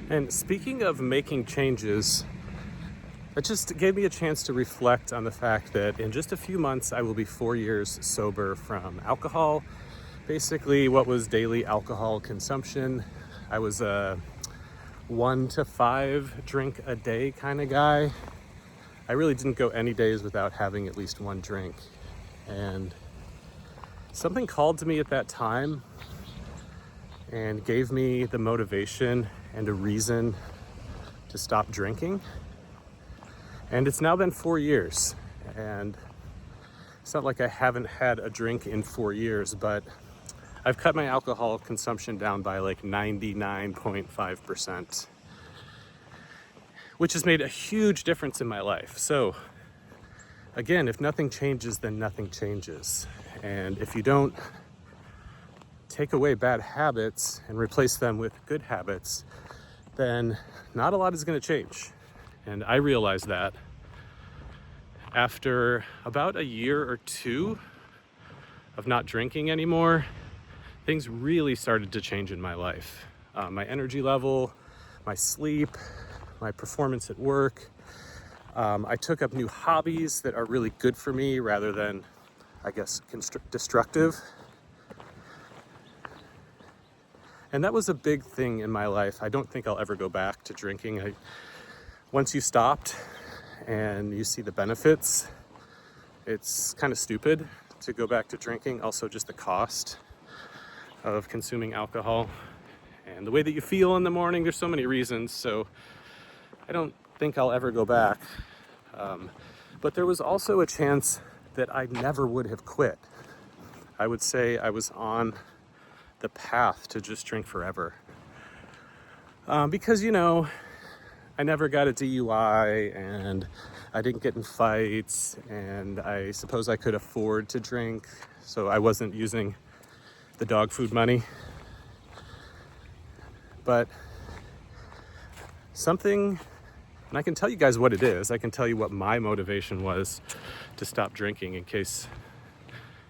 And speaking of making changes, it just gave me a chance to reflect on the fact that in just a few months, I will be 4 years sober from alcohol. Basically, what was daily alcohol consumption. I was a 1 to 5 drink a day kind of guy. I really didn't go any days without having at least one drink. And something called to me at that time and gave me the motivation and a reason to stop drinking. And it's now been 4 years, and it's not like I haven't had a drink in 4 years, but I've cut my alcohol consumption down by like 99.5%, which has made a huge difference in my life. So again, if nothing changes, then nothing changes. And if you don't take away bad habits and replace them with good habits, then not a lot is going to change. And I realized that after about a year or two of not drinking anymore, things really started to change in my life. My energy level, my sleep, my performance at work. I took up new hobbies that are really good for me rather than, I guess, destructive. And that was a big thing in my life. I don't think I'll ever go back to drinking. Once you stopped and you see the benefits, it's kind of stupid to go back to drinking. Also, just the cost of consuming alcohol and the way that you feel in the morning. There's so many reasons. So I don't think I'll ever go back. But there was also a chance that I never would have quit. I would say I was on the path to just drink forever. Because, I never got a DUI and I didn't get in fights, and I suppose I could afford to drink, so I wasn't using the dog food money. But something, and I can tell you guys what it is, I can tell you what my motivation was to stop drinking in case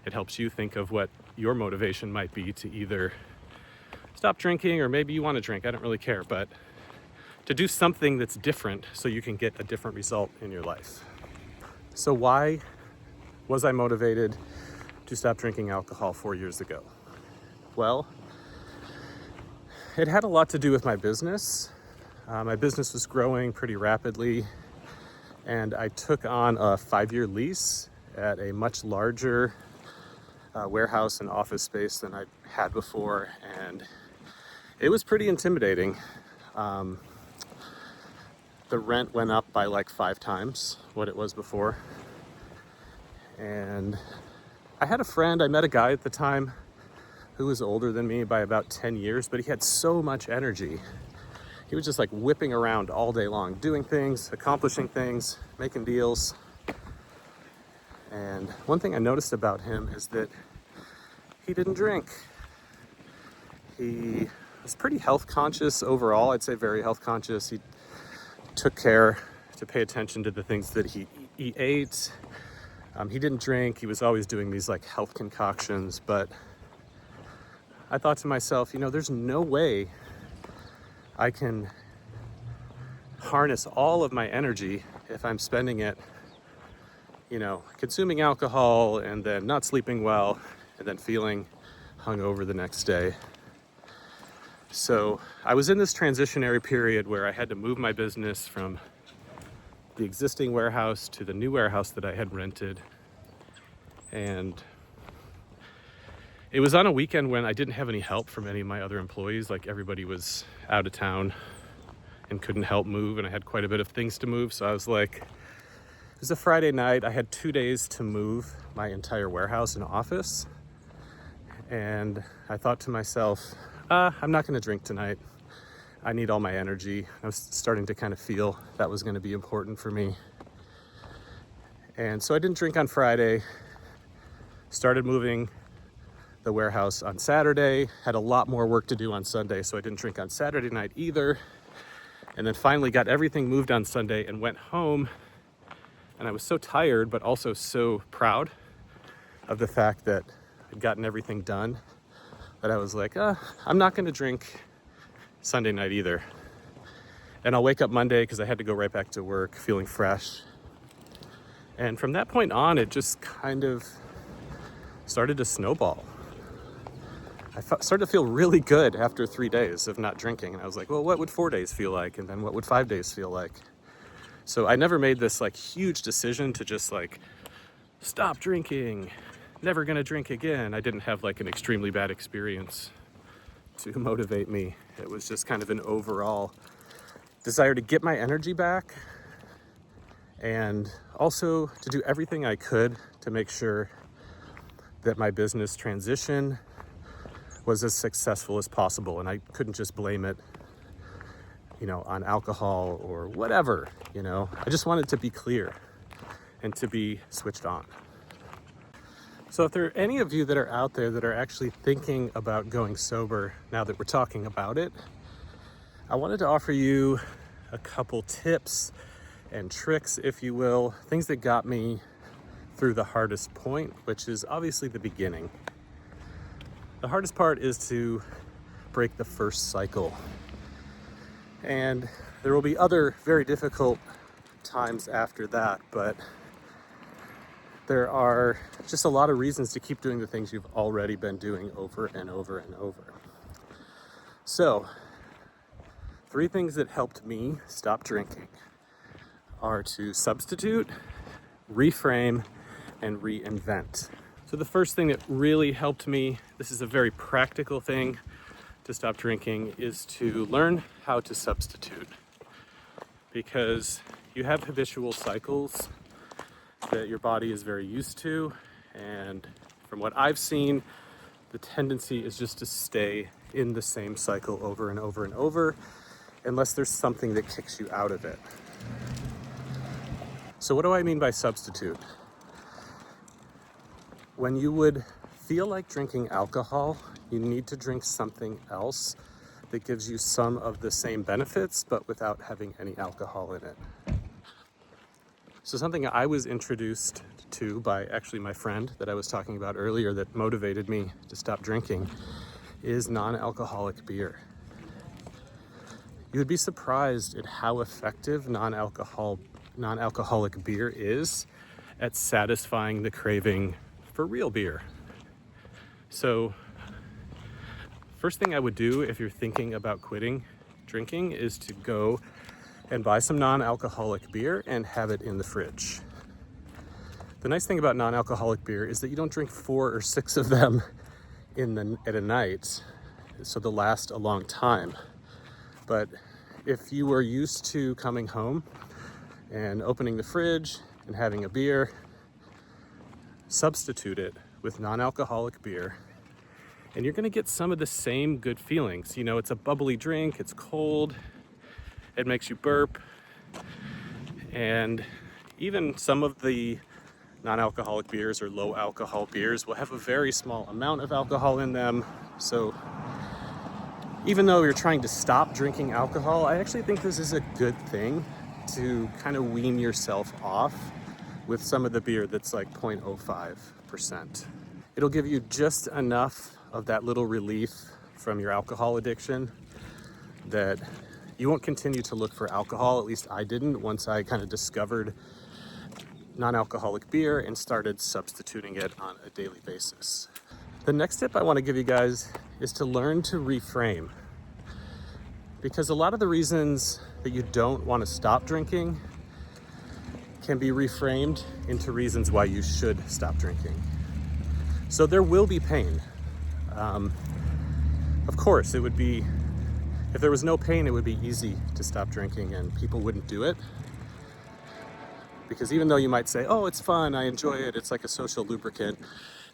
it helps you think of what your motivation might be to either stop drinking or maybe you want to drink. I don't really care, but to do something that's different so you can get a different result in your life. So why was I motivated to stop drinking alcohol 4 years ago? Well, it had a lot to do with my business. My business was growing pretty rapidly, and I took on a 5-year lease at a much larger warehouse and office space than I had before, and it was pretty intimidating. The rent went up by like 5 times what it was before. And I had a friend, I met a guy at the time who was older than me by about 10 years, but he had so much energy. He was just like whipping around all day long, doing things, accomplishing things, making deals. And one thing I noticed about him is that he didn't drink. He was pretty health conscious overall. I'd say very health conscious. He took care to pay attention to the things that he ate. He didn't drink. He was always doing these like health concoctions. But I thought to myself, there's no way I can harness all of my energy if I'm spending it, consuming alcohol and then not sleeping well and then feeling hungover the next day. So I was in this transitionary period where I had to move my business from the existing warehouse to the new warehouse that I had rented. And it was on a weekend when I didn't have any help from any of my other employees. Like, everybody was out of town and couldn't help move, and I had quite a bit of things to move. So I was like, it was a Friday night. I had 2 days to move my entire warehouse and office. And I thought to myself, I'm not going to drink tonight. I need all my energy. I was starting to kind of feel that was going to be important for me. And so I didn't drink on Friday. Started moving the warehouse on Saturday. Had a lot more work to do on Sunday, so I didn't drink on Saturday night either. And then finally got everything moved on Sunday and went home. And I was so tired, but also so proud of the fact that I'd gotten everything done, that I was like, I'm not going to drink Sunday night either. And I'll wake up Monday because I had to go right back to work feeling fresh. And from that point on, it just kind of started to snowball. I started to feel really good after 3 days of not drinking. And I was like, well, what would 4 days feel like? And then what would 5 days feel like? So I never made this like huge decision to just like stop drinking, never gonna drink again. I didn't have like an extremely bad experience to motivate me. It was just kind of an overall desire to get my energy back and also to do everything I could to make sure that my business transition was as successful as possible. And I couldn't just blame it, on alcohol or whatever, I just wanted to be clear and to be switched on. So if there are any of you that are out there that are actually thinking about going sober now that we're talking about it, I wanted to offer you a couple tips and tricks, if you will, things that got me through the hardest point, which is obviously the beginning. The hardest part is to break the first cycle. And there will be other very difficult times after that, but there are just a lot of reasons to keep doing the things you've already been doing over and over and over. So, 3 things that helped me stop drinking are to substitute, reframe, and reinvent. So the first thing that really helped me, this is a very practical thing to stop drinking, is to learn how to substitute. Because you have habitual cycles that your body is very used to, and from what I've seen, the tendency is just to stay in the same cycle over and over and over, unless there's something that kicks you out of it. So what do I mean by substitute? When you would feel like drinking alcohol, you need to drink something else that gives you some of the same benefits, but without having any alcohol in it. So something I was introduced to by actually my friend that I was talking about earlier that motivated me to stop drinking is non-alcoholic beer. You would be surprised at how effective non-alcoholic beer is at satisfying the craving for real beer. So, first thing I would do if you're thinking about quitting drinking is to go and buy some non-alcoholic beer and have it in the fridge. The nice thing about non-alcoholic beer is that you don't drink 4 or 6 of them at a night, so they'll last a long time. But if you were used to coming home and opening the fridge and having a beer, substitute it with non-alcoholic beer, and you're gonna get some of the same good feelings. It's a bubbly drink, it's cold, it makes you burp, and even some of the non-alcoholic beers or low alcohol beers will have a very small amount of alcohol in them. So even though you're trying to stop drinking alcohol, I actually think this is a good thing to kind of wean yourself off with some of the beer that's like 0.05%. It'll give you just enough of that little relief from your alcohol addiction that you won't continue to look for alcohol. At least I didn't, once I kind of discovered non-alcoholic beer and started substituting it on a daily basis. The next tip I want to give you guys is to learn to reframe. Because a lot of the reasons that you don't want to stop drinking can be reframed into reasons why you should stop drinking. So there will be pain. Of course, it would be, if there was no pain, it would be easy to stop drinking and people wouldn't do it. Because even though you might say, oh, it's fun, I enjoy it, it's like a social lubricant,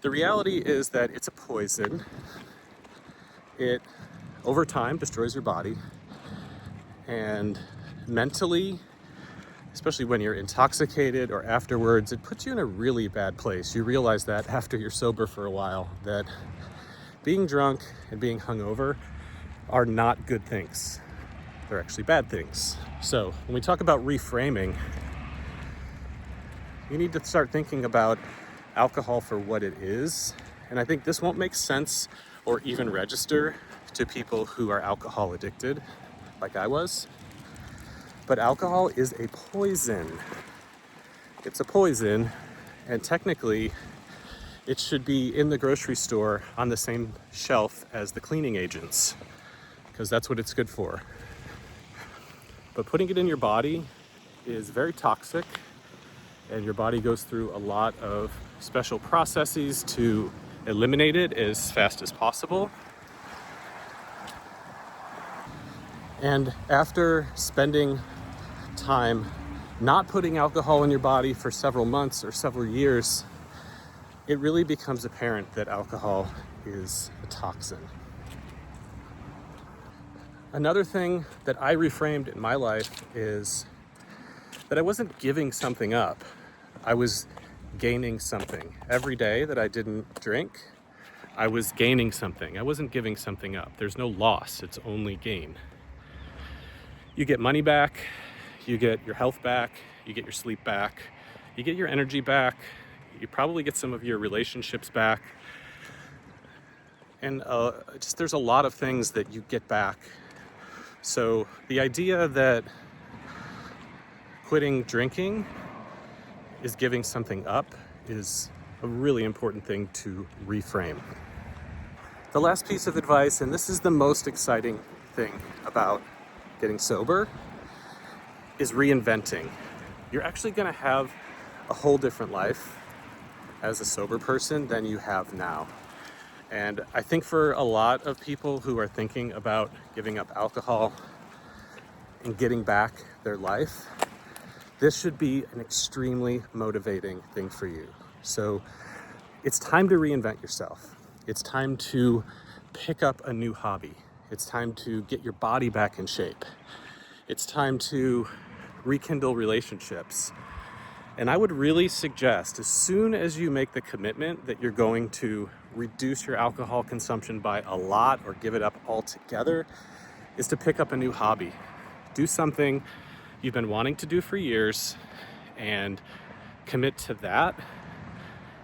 the reality is that it's a poison. It, over time, destroys your body. And mentally, especially when you're intoxicated or afterwards, it puts you in a really bad place. You realize that after you're sober for a while, that being drunk and being hungover are not good things. They're actually bad things. So when we talk about reframing, you need to start thinking about alcohol for what it is. And I think this won't make sense or even register to people who are alcohol addicted, like I was. But alcohol is a poison. It's a poison, and technically it should be in the grocery store on the same shelf as the cleaning agents, because that's what it's good for. But putting it in your body is very toxic, and your body goes through a lot of special processes to eliminate it as fast as possible. And after spending time not putting alcohol in your body for several months or several years, it really becomes apparent that alcohol is a toxin. Another thing that I reframed in my life is that I wasn't giving something up. I was gaining something. Every day that I didn't drink, I was gaining something. I wasn't giving something up. There's no loss, it's only gain. You get money back, you get your health back, you get your sleep back, you get your energy back, you probably get some of your relationships back. And just there's a lot of things that you get back. So the idea that quitting drinking is giving something up is a really important thing to reframe. The last piece of advice, and this is the most exciting thing about getting sober, is reinventing. You're actually going to have a whole different life as a sober person than you have now. And I think for a lot of people who are thinking about giving up alcohol and getting back their life, this should be an extremely motivating thing for you. So it's time to reinvent yourself. It's time to pick up a new hobby. It's time to get your body back in shape. It's time to rekindle relationships. And I would really suggest, as soon as you make the commitment that you're going to reduce your alcohol consumption by a lot or give it up altogether, is to pick up a new hobby. Do something you've been wanting to do for years and commit to that.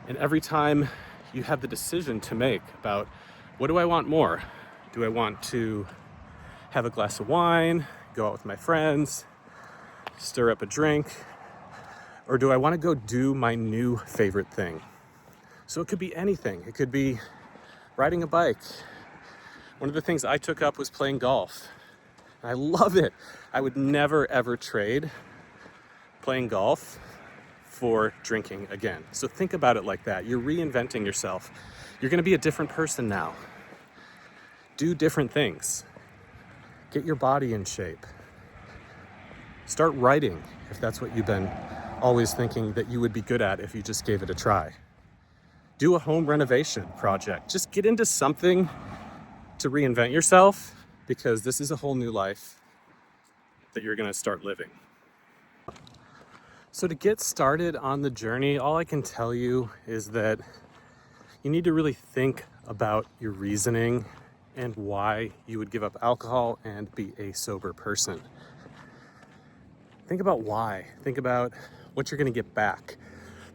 And every time you have the decision to make about, what do I want more? Do I want to have a glass of wine, go out with my friends, stir up a drink? Or do I want to go do my new favorite thing? So it could be anything. It could be riding a bike. One of the things I took up was playing golf. I love it. I would never ever trade playing golf for drinking again. So think about it like that. You're reinventing yourself. You're going to be a different person now. Do different things. Get your body in shape. Start writing if that's what you've been always thinking that you would be good at if you just gave it a try. Do a home renovation project. Just get into something to reinvent yourself, because this is a whole new life that you're going to start living. So to get started on the journey, all I can tell you is that you need to really think about your reasoning and why you would give up alcohol and be a sober person. Think about why. Think about what you're going to get back.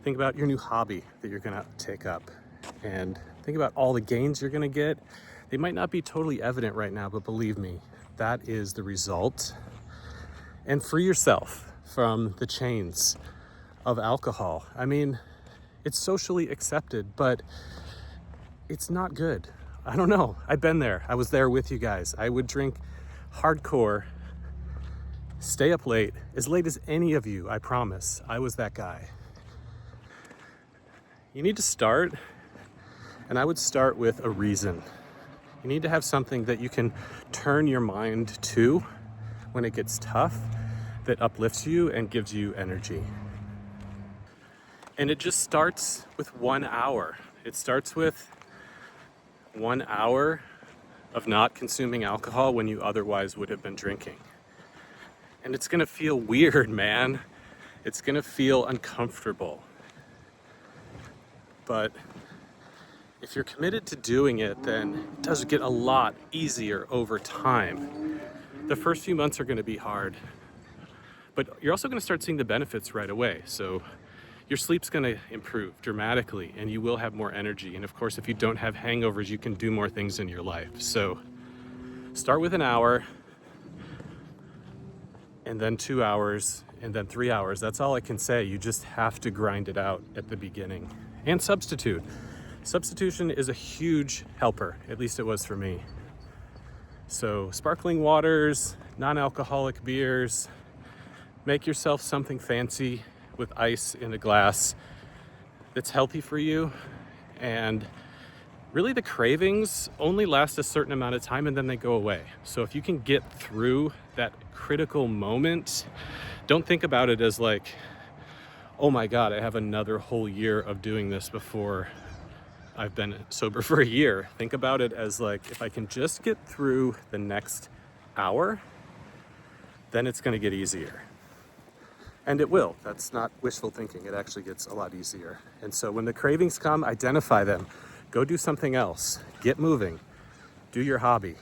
Think about your new hobby that you're going to take up. And think about all the gains you're going to get. They might not be totally evident right now, but believe me, that is the result. And free yourself from the chains of alcohol. I mean, it's socially accepted, but it's not good. I don't know. I've been there. I was there with you guys. I would drink hardcore, stay up late as any of you, I promise. I was that guy. You need to start, and I would start with a reason. You need to have something that you can turn your mind to when it gets tough, that uplifts you and gives you energy. And it just starts with 1 hour. It starts with 1 hour of not consuming alcohol when you otherwise would have been drinking. And it's gonna feel weird, man. It's gonna feel uncomfortable. But if you're committed to doing it, then it does get a lot easier over time. The first few months are gonna be hard, but you're also gonna start seeing the benefits right away. So your sleep's gonna improve dramatically, and you will have more energy. And of course, if you don't have hangovers, you can do more things in your life. So start with 1 hour. and then 2 hours, and then 3 hours. That's all I can say. You just have to grind it out at the beginning. And substitute. Substitution is a huge helper, at least it was for me. So sparkling waters, non-alcoholic beers, make yourself something fancy with ice in a glass that's healthy for you. And really the cravings only last a certain amount of time and then they go away. So if you can get through that critical moment, don't think about it as like, oh my God, I have another whole year of doing this before I've been sober for a year. Think about it as like, if I can just get through the next hour, then it's gonna get easier. And it will. That's not wishful thinking. It actually gets a lot easier. And so when the cravings come, identify them. Go do something else. Get moving. Do your hobby.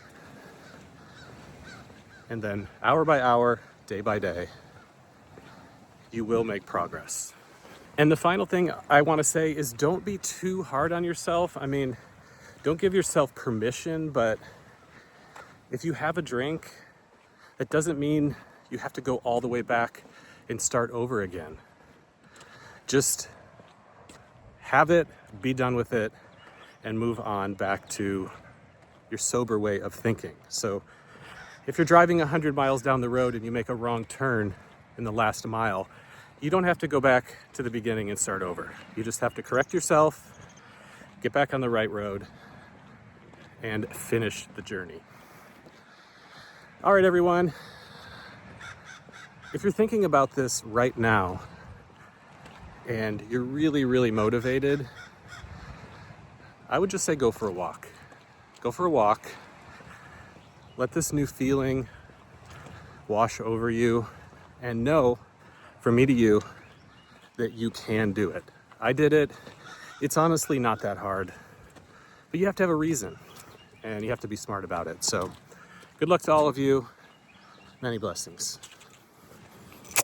And then hour by hour, day by day, you will make progress. And the final thing I want to say is don't be too hard on yourself. I mean, don't give yourself permission, but if you have a drink, that doesn't mean you have to go all the way back and start over again. Just have it, be done with it, and move on back to your sober way of thinking. So if you're driving 100 miles down the road and you make a wrong turn in the last mile, you don't have to go back to the beginning and start over. You just have to correct yourself, get back on the right road, and finish the journey. All right, everyone. If you're thinking about this right now and you're really, really motivated, I would just say go for a walk. Go for a walk. Let this new feeling wash over you and know, from me to you, that you can do it. I did it. It's honestly not that hard, but you have to have a reason and you have to be smart about it. So good luck to all of you. Many blessings.